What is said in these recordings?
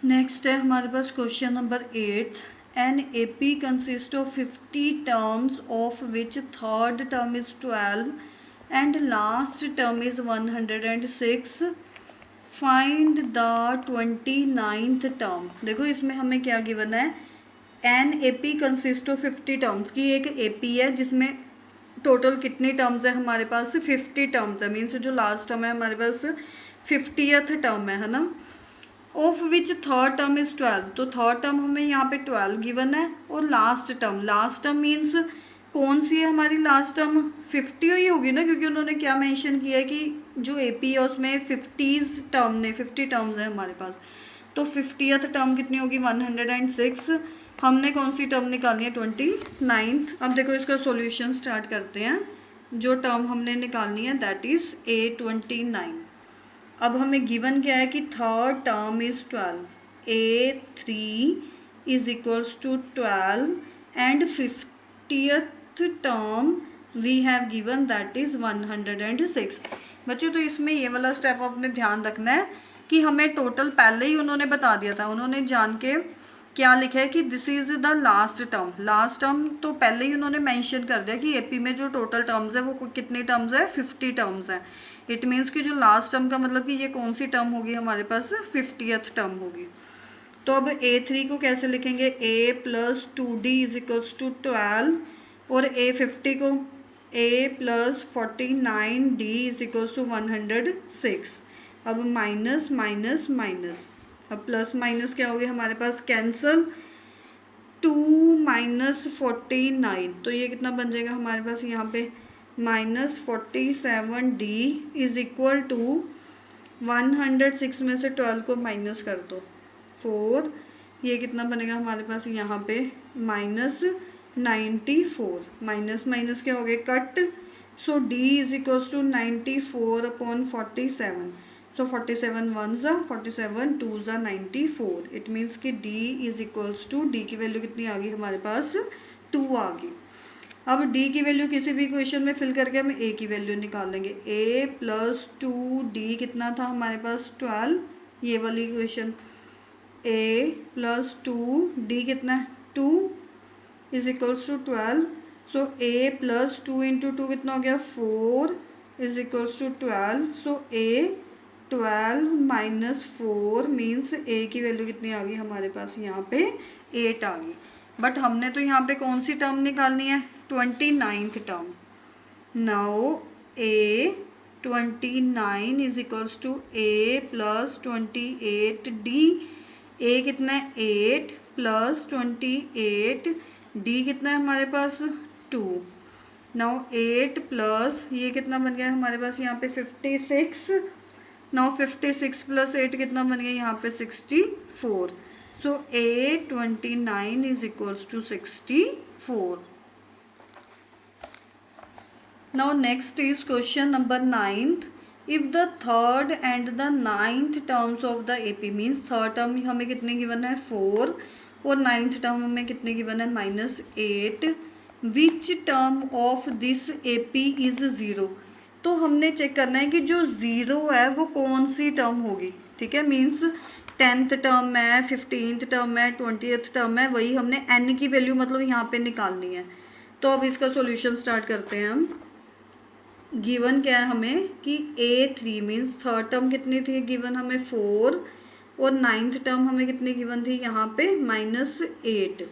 Next है हमारे पास question number 8। An AP consist of 50 terms of which third term is 12 and last term is 106। Find the 29th term. देखो इसमें हमें क्या गिवन है, an AP consist of 50 terms की एक एपी है जिसमें टोटल कितनी टर्म्स है हमारे पास 50 टर्म्स है। मीन्स जो लास्ट टर्म है हमारे पास 50th टर्म है ना। Of which third term is 12, तो थर्ड टर्म हमें यहाँ पे 12 गिवन है। और लास्ट टर्म मीन्स कौन सी है हमारी लास्ट टर्म 50 ही होगी ना, क्योंकि उन्होंने क्या मेंशन किया है कि जो एपी है उसमें 50 टर्म्स है हमारे पास। तो 50th टर्म कितनी होगी 106। हमने कौन सी टर्म निकालनी है 29th। अब देखो इसका सॉल्यूशन स्टार्ट करते हैं। जो टर्म हमने निकालनी है दैट इज A29। अब हमें गिवन क्या है कि third term is 12, A3 is equals to 12 and 50th term we have given that is 106। बच्चों तो इसमें ये वाला स्टेप आपने ध्यान रखना है कि हमें टोटल पहले ही उन्होंने बता दिया था। उन्होंने जान के क्या लिखा है कि this is the last term तो पहले ही उन्होंने मेंशन कर दिया कि एपी में जो टोटल टर्म्स है वो कितनी टर्म्स है 50 टर्म्स है। इट मीन्स कि जो लास्ट टर्म का मतलब कि ये कौन सी टर्म होगी हमारे पास 50th टर्म होगी। तो अब A3 को कैसे लिखेंगे, A plus 2D is equals to 12 और A50 को A plus 49D is equals to 106। अब माइनस माइनस माइनस, अब प्लस माइनस क्या हो गया हमारे पास कैंसल, 2 माइनस 49, तो ये कितना बन जाएगा हमारे पास यहाँ पे minus 47D is equal to 106 में से 12 को माइनस कर दो 4, ये कितना बनेगा हमारे पास यहाँ पे माइनस 94। माइनस माइनस क्या हो गया cut, so D is equals to 94 upon 47। So 47 1 ज़ा 47 2 ज़ा 94। इट मीन्स कि D is equals to, D की वैल्यू कितनी आ गई हमारे पास 2 आ गई। अब D की वैल्यू किसी भी इक्वेशन में फिल करके हम A की वैल्यू निकाल लेंगे। A प्लस 2D कितना था हमारे पास 12, ये वाली इक्वेशन। A प्लस 2D कितना है 2 is equals to 12। So A plus 2 into 2 कितना हो गया 4 is equals to 12। So A 12 minus 4 means A की वैल्यू कितनी आ गई हमारे पास यहाँ पे 8 आ गई। बट हमने तो यहाँ पे कौन सी टर्म निकालनी है 29th term. Now A29 is equals to A plus 28D। A कितना है 8 प्लस 28, D कितना है हमारे पास 2। नाउ 8 प्लस ये कितना बन गया हमारे पास यहाँ पे 56। नाउ 56 प्लस 8 कितना बन गया यहाँ पे 64। So A29 is equals to 64। Now next is question number 9th। If the third and the 9th terms of the AP, means third term हमें कितने गिवन है 4 और 9th टर्म हमें कितने गिवन है -8, which term of this AP is 0। तो हमने check करना है कि जो 0 है वो कौन सी टर्म होगी। ठीक है, मीन्स 10th टर्म है 15th टर्म है 20th टर्म है, वही हमने n की वैल्यू मतलब यहाँ पे निकालनी है। तो अब इसका सॉल्यूशन स्टार्ट करते हैं हम। गिवन क्या है हमें कि A3 मीन्स थर्ड टर्म कितनी थी गिवन हमें 4 और 9th टर्म हमें कितनी गिवन थी यहाँ पे -8।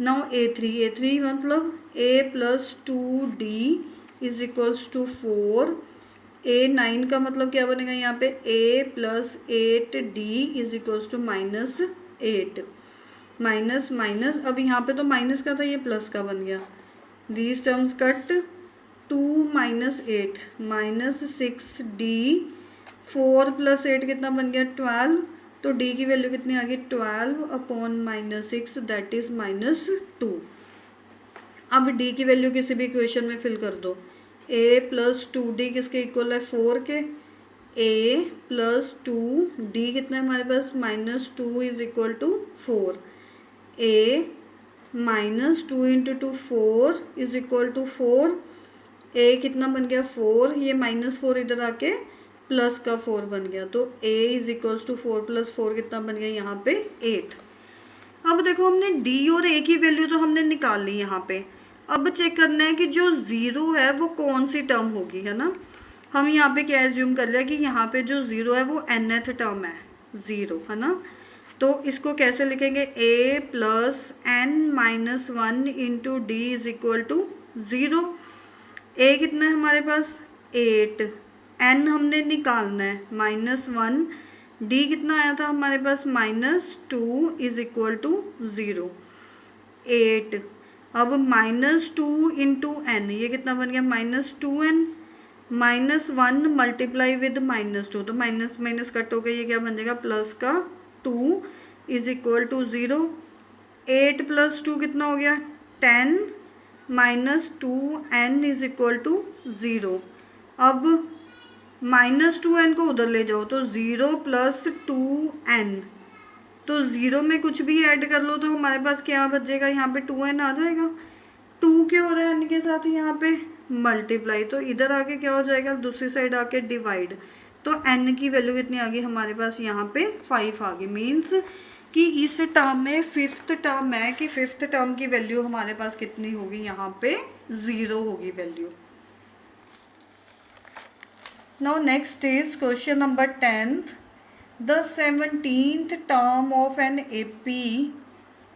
नाउ A3 मतलब A plus 2D is equals to 4। A9 का मतलब क्या बनेगा यहाँ पे A plus 8D is equals to -8। Minus minus, अब यहाँ पे तो माइनस का था ये प्लस का बन गया, these terms cut, 2 minus 8 -6D, 4 plus 8 कितना बन गया 12। तो D की वैल्यू कितनी आ गई 12 अपॉन -6 दैट इज -2। अब D की वैल्यू किसी भी इक्वेशन में फिल कर दो। A प्लस 2D किसके इक्वल है 4 के, A प्लस 2D कितना है हमारे पास -2 is equal to 4। A -2 into 2 4 is equal to 4। A कितना बन गया 4, ये -4 इधर आके प्लस का 4 बन गया, तो a is equals to 4 plus 4 कितना बन गया यहाँ पे 8। अब देखो हमने d और a की वैल्यू तो हमने निकाल ली यहाँ पे। अब चेक करना है कि जो 0 है वो कौन सी टर्म होगी, है ना। हम यहाँ पे क्या एज्यूम कर लिया कि यहाँ पे जो 0 है वो nth टर्म है 0, है ना। तो इसको कैसे लिखेंगे, a plus n minus 1 into D is equal to 0। a कितना है हमारे पास 8, n हमने निकालना है -1, d कितना आया था हमारे पास -2 इज इक्वल टू 0, 8। अब -2 इंटू n, ये कितना बन गया -2n, -1 मल्टीप्लाई विद -2, तो माइनस माइनस कट हो गया, ये क्या बन जाएगा प्लस का 2 इज इक्वल टू 0। 8 प्लस 2 कितना हो गया 10, -2n इज इक्वल टू 0। अब -2n को उधर ले जाओ तो 0 प्लस 2n, तो 0 में कुछ भी ऐड कर लो तो हमारे पास क्या बचेगा, यहाँ पे 2n आ जाएगा। 2 क्यों हो रहा है n के साथ यहाँ पे मल्टीप्लाई, तो इधर आके क्या हो जाएगा, दूसरी साइड आके डिवाइड, तो n की वैल्यू कितनी आ गई हमारे पास यहाँ पे 5 आ गई। मीन्स कि इस टर्म में 5th टर्म है कि 5th टर्म की वैल्यू हमारे पास कितनी होगी, यहाँ पे 0 होगी value. Now next is question number 10th, the 17th term of an AP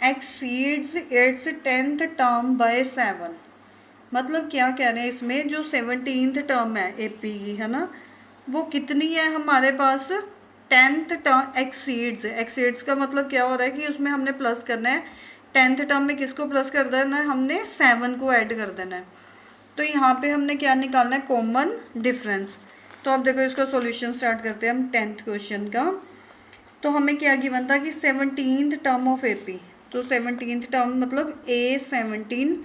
exceeds its 10th term by 7। मतलब क्या कह रहे हैं इसमें, जो 17th टर्म है AP की, है ना, वो कितनी है हमारे पास 10th टर्म एक्सीड्स। एक्सीड्स का मतलब क्या हो रहा है कि उसमें हमने प्लस करना है, 10th टर्म में किसको प्लस कर देना है, हमने 7 को ऐड कर देना है। तो यहाँ पे हमने क्या निकालना है, कॉमन डिफरेंस। तो अब देखो इसका सॉल्यूशन स्टार्ट करते हैं हम 10th क्वेश्चन का। तो हमें क्या गिवन था कि 17th टर्म ऑफ AP, तो 17th टर्म मतलब A17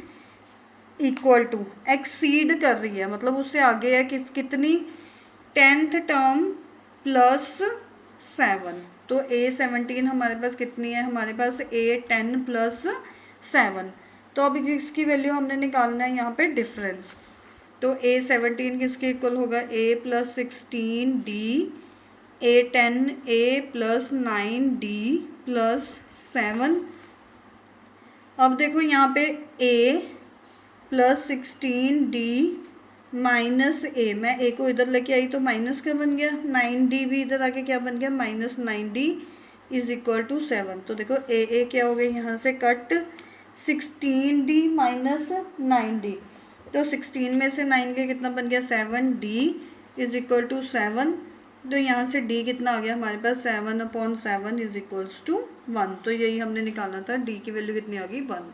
इक्वल टू एक्सीड कर रही है, मतलब उससे आगे है कितनी 10th टर्म प्लस 7। तो A17 हमारे पास कितनी है, हमारे पास A10 प्लस 7। तो अब इसकी वैल्यू हमने निकालना है यहाँ पे डिफरेंस। तो A17 किसके इक्वल होगा, A plus 16D, A10 A plus 9D plus 7। अब देखो यहाँ पे A plus 16D minus A, मैं A को इधर लेके आई तो माइनस का बन गया, 9D भी इधर आके क्या बन गया -9D इज इक्वल टू 7। तो देखो A क्या हो गई यहाँ से कट, 16D माइनस 9D, तो 16 में से 9 के कितना बन गया 7D इज इक्वल टू 7। तो यहाँ से D कितना आ गया हमारे पास 7/7 इज इक्वल्स टू 1। तो यही हमने निकालना था, D की वैल्यू कितनी आ गई 1।